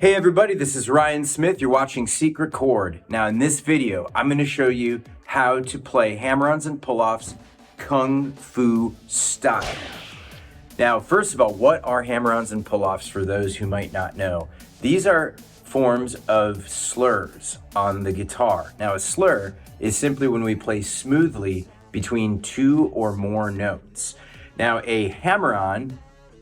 Hey everybody, this is Ryan Smith. You're watching Secret Chord. Now in this video, I'm going to show you how to play hammer-ons and pull-offs Kung Fu style. Now, first of all, what are hammer-ons and pull-offs for those who might not know? These are forms of slurs on the guitar. Now a slur is simply when we play smoothly between two or more notes. Now a hammer-on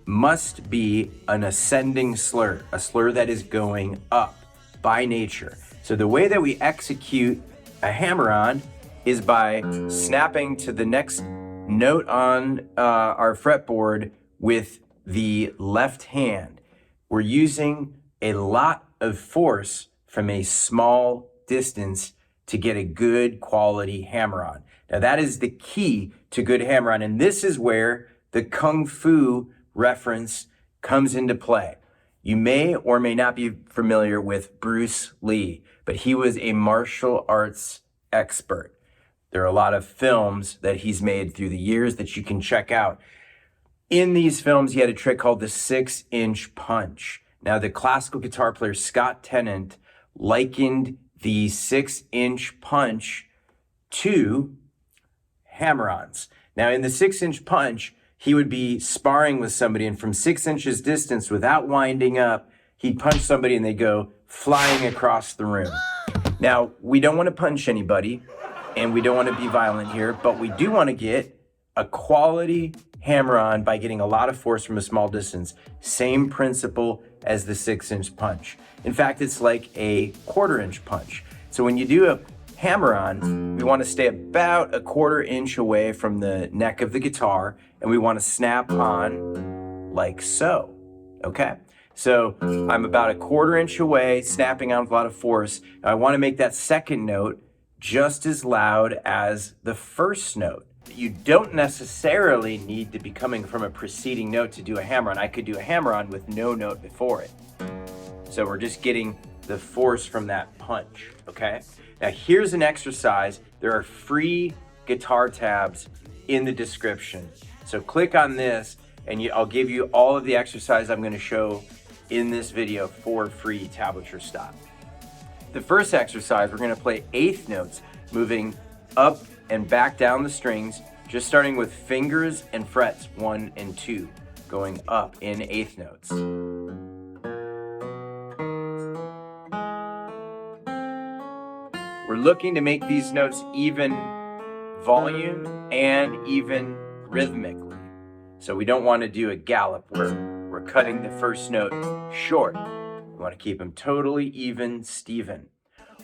must be an ascending slur, a slur that is going up by nature. So the way that we execute a hammer-on is by snapping to the next note on our fretboard with the left hand. We're using a lot of force from a small distance to get a good quality hammer-on. Now that is the key to good hammer-on, and this is where the Kung Fu reference comes into play. You may or may not be familiar with Bruce Lee, but he was a martial arts expert. There are a lot of films that he's made through the years that you can check out. In these films, he had a trick called the 6-inch punch. Now, the classical guitar player Scott Tennant likened the 6-inch punch to hammer-ons. Now, in the 6-inch punch, he would be sparring with somebody, and from 6 inches distance, without winding up, he'd punch somebody and they'd go flying across the room. Now, we don't want to punch anybody, and we don't want to be violent here, but we do want to get a quality hammer-on by getting a lot of force from a small distance. Same principle as the 6-inch punch. In fact, it's like a 1/4-inch punch. So when you do a hammer-on, we want to stay about a 1/4 inch away from the neck of the guitar, and we want to snap on like so, okay? So I'm about a 1/4 inch away, snapping on with a lot of force. I want to make that second note just as loud as the first note. You don't necessarily need to be coming from a preceding note to do a hammer-on. I could do a hammer-on with no note before it. So we're just getting the force from that punch, okay? Now here's an exercise. There are free guitar tabs in the description. So click on this and I'll give you all of the exercise I'm going to show in this video for free tablature style. The first exercise, we're going to play eighth notes, moving up and back down the strings, just starting with fingers and frets 1 and 2, going up in eighth notes. We're looking to make these notes even volume and even rhythmically. So we don't want to do a gallop where we're cutting the first note short. We want to keep them totally even, Steven.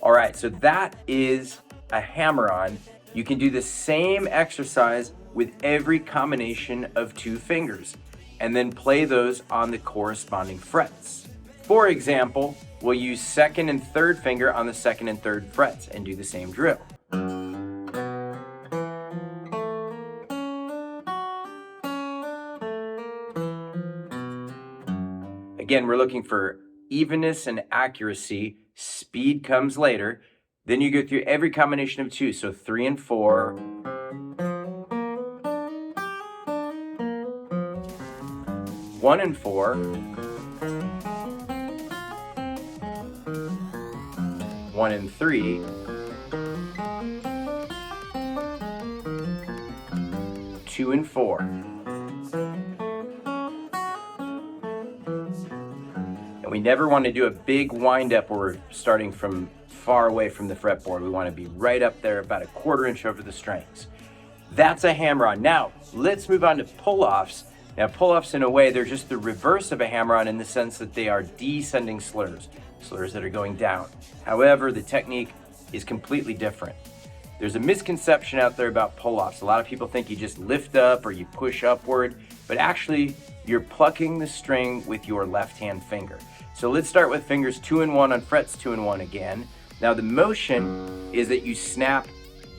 All right, so that is a hammer-on. You can do the same exercise with every combination of 2 fingers and then play those on the corresponding frets. For example, we'll use 2nd and 3rd finger on the 2nd and 3rd frets and do the same drill. Again, we're looking for evenness and accuracy. Speed comes later. Then you go through every combination of 2. So 3 and 4. 1 and 4. 1 and 3. 2 and 4. And we never want to do a big wind up where we're starting from far away from the fretboard. We want to be right up there, about a 1/4 inch over the strings. That's a hammer-on. Now, let's move on to pull-offs. Now, pull-offs, in a way, they're just the reverse of a hammer-on in the sense that they are descending slurs, slurs that are going down. However, the technique is completely different. There's a misconception out there about pull-offs. A lot of people think you just lift up or you push upward, but actually, you're plucking the string with your left-hand finger. So let's start with fingers 2 and 1 on frets 2 and 1 again. Now the motion is that you snap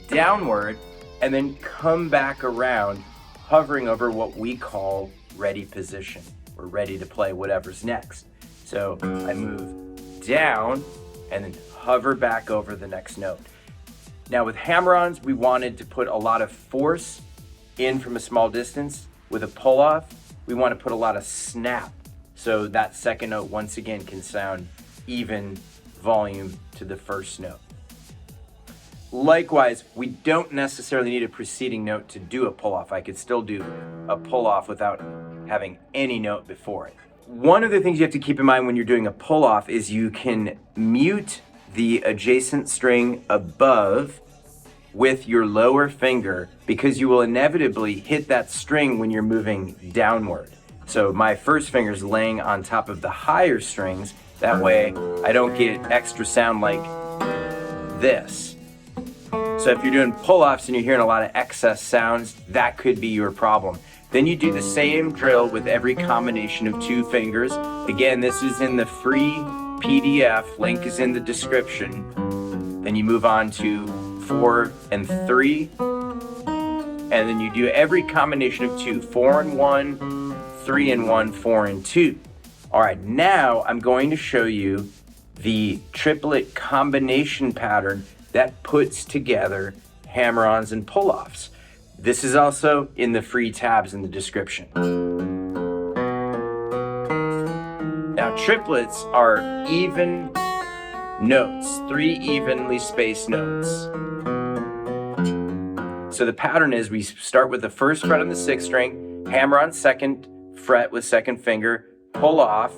downward and then come back around, hovering over what we call ready position. We're ready to play whatever's next. So I move down and then hover back over the next note. Now with hammer-ons, we wanted to put a lot of force in from a small distance. With a pull-off, we want to put a lot of snap. So that second note, once again, can sound even volume to the first note. Likewise, we don't necessarily need a preceding note to do a pull-off. I could still do a pull-off without having any note before it. One of the things you have to keep in mind when you're doing a pull-off is you can mute the adjacent string above with your lower finger, because you will inevitably hit that string when you're moving downward. So my first finger is laying on top of the higher strings. That way I don't get extra sound like this. So if you're doing pull-offs and you're hearing a lot of excess sounds, that could be your problem. Then you do the same drill with every combination of two fingers. Again, this is in the free PDF, link is in the description. Then you move on to 4 and 3, and then you do every combination of 2, 4 and 1, 3 and 1, 4 and 2. All right, now I'm going to show you the triplet combination pattern that puts together hammer-ons and pull-offs. This is also in the free tabs in the description. Now, triplets are even notes, 3 evenly spaced notes. So the pattern is we start with the first fret on the 6th string, hammer on 2nd fret with 2nd finger, pull off,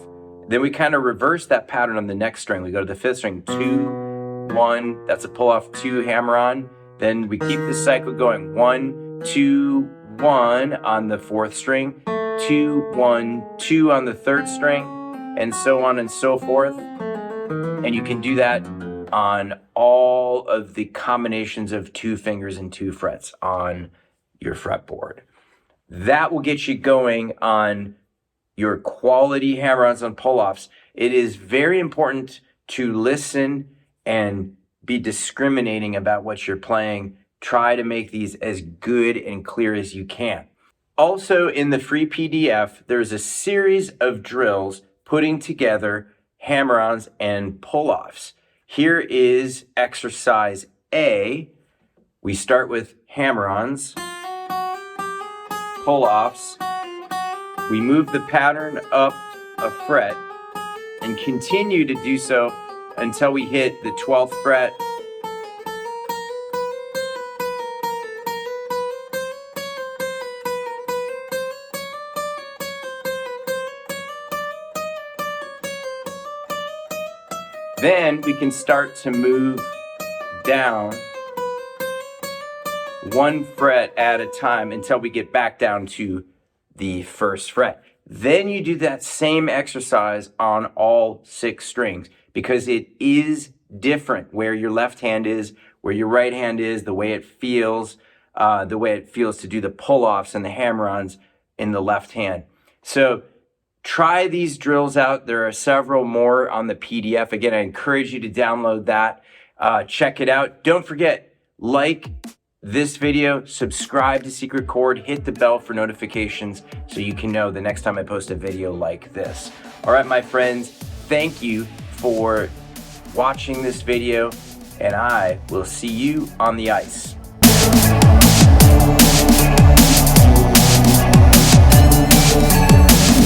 then we kind of reverse that pattern on the next string. We go to the 5th string, 2, 1, that's a pull off, 2, hammer on, then we keep this cycle going, 1, 2, 1 on the 4th string, 2, 1, 2 on the 3rd string, and so on and so forth. And you can do that on all of the combinations of 2 fingers and 2 frets on your fretboard. That will get you going on your quality hammer-ons and pull-offs. It is very important to listen and be discriminating about what you're playing. Try to make these as good and clear as you can. Also, in the free PDF, there's a series of drills putting together hammer-ons and pull-offs. Here is exercise A. We start with hammer-ons, pull-offs. We move the pattern up a fret and continue to do so until we hit the 12th fret. Then we can start to move down 1 fret at a time until we get back down to the 1st fret. Then you do that same exercise on all 6 strings, because it is different where your left hand is, where your right hand is, the way it feels to do the pull-offs and the hammer-ons in the left hand. So try these drills out. There are several more on the PDF. Again, I encourage you to download that. Check it out. Don't forget, like this video, subscribe to Secret Chord, hit the bell for notifications so you can know the next time I post a video like this. All right, my friends, thank you for watching this video, and I will see you on the ice.